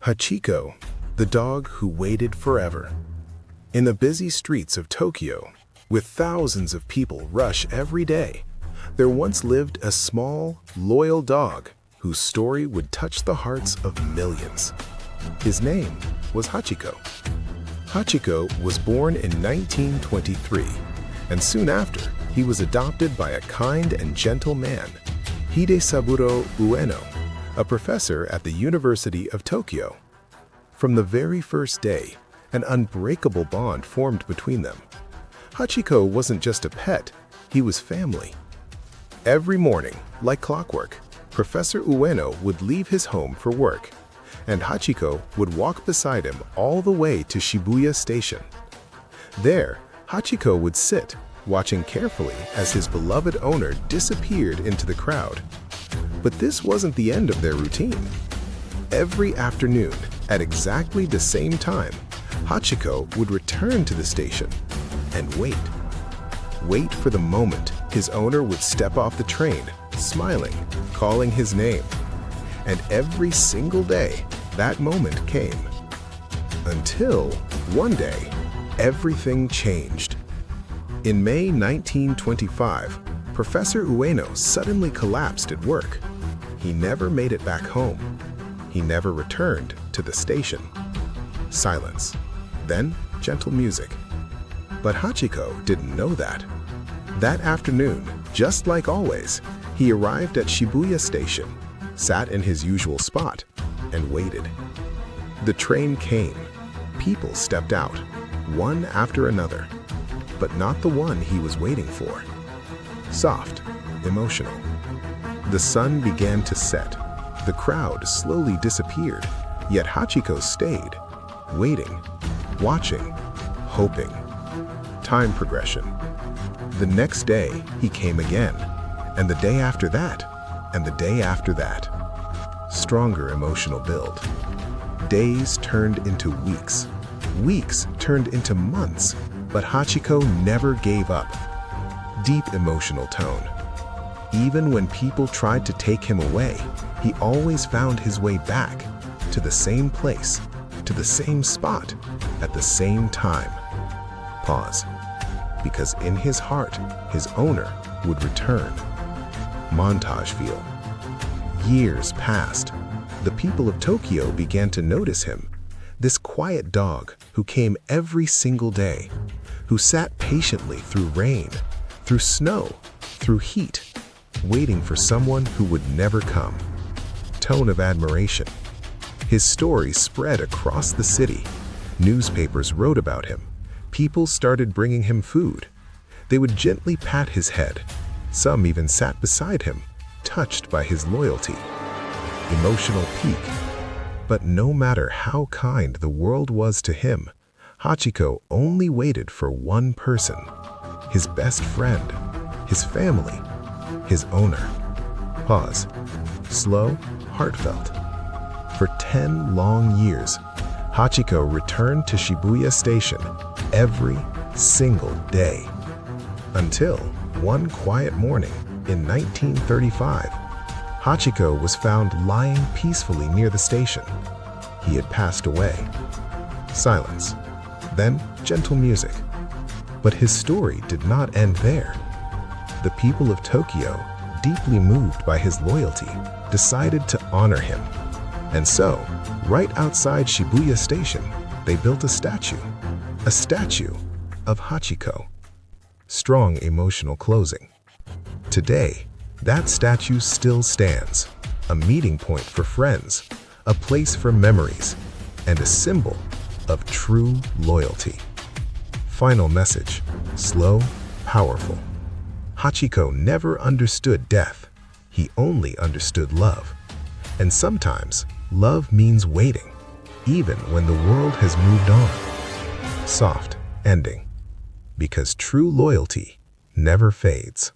Hachiko, the dog who waited forever. In the busy streets of Tokyo, with thousands of people rush every day, there once lived a small, loyal dog whose story would touch the hearts of millions. His name was Hachiko. Hachiko was born in 1923, and soon after, he was adopted by a kind and gentle man, Hidesaburō Ueno, a professor at the University of Tokyo. From the very first day, an unbreakable bond formed between them. Hachiko wasn't just a pet, he was family. Every morning, like clockwork, Professor Ueno would leave his home for work, and Hachiko would walk beside him all the way to Shibuya Station. There, Hachiko would sit, watching carefully as his beloved owner disappeared into the crowd. But this wasn't the end of their routine. Every afternoon, at exactly the same time, Hachiko would return to the station and wait. Wait for the moment his owner would step off the train, smiling, calling his name. And every single day, that moment came. Until one day, everything changed. In May 1925, Professor Ueno suddenly collapsed at work. He never made it back home. He never returned to the station. Silence. Then, gentle music. But Hachiko didn't know that. That afternoon, just like always, he arrived at Shibuya Station, sat in his usual spot, and waited. The train came. People stepped out, one after another, but not the one he was waiting for. Soft, emotional. The sun began to set. The crowd slowly disappeared, yet Hachiko stayed, waiting, watching, hoping. Time progression. The next day, he came again, and the day after that, and the day after that. Stronger emotional build. Days turned into weeks. Weeks turned into months, but Hachiko never gave up. Deep emotional tone. Even when people tried to take him away, he always found his way back to the same place, to the same spot, at the same time. Pause. Because in his heart, his owner would return. Montage feel. Years passed. The people of Tokyo began to notice him. This quiet dog who came every single day, who sat patiently through rain, through snow, through heat, waiting for someone who would never come. Tone of admiration. His story spread across the city. Newspapers wrote about him. People started bringing him food. They would gently pat his head. Some even sat beside him, touched by his loyalty. Emotional peak. But no matter how kind the world was to him, Hachiko only waited for one person. His best friend, his family, his owner. Pause. Slow, heartfelt. For 10 long years, Hachiko returned to Shibuya Station every single day. Until one quiet morning in 1935, Hachiko was found lying peacefully near the station. He had passed away. Silence. Then gentle music. But his story did not end there. The people of Tokyo, deeply moved by his loyalty, decided to honor him. And so, right outside Shibuya Station, they built a statue of Hachiko. Strong emotional closing. Today, that statue still stands, a meeting point for friends, a place for memories, and a symbol of true loyalty. Final message, slow, powerful. Hachiko never understood death. He only understood love. And sometimes, love means waiting, even when the world has moved on. Soft ending. Because true loyalty never fades.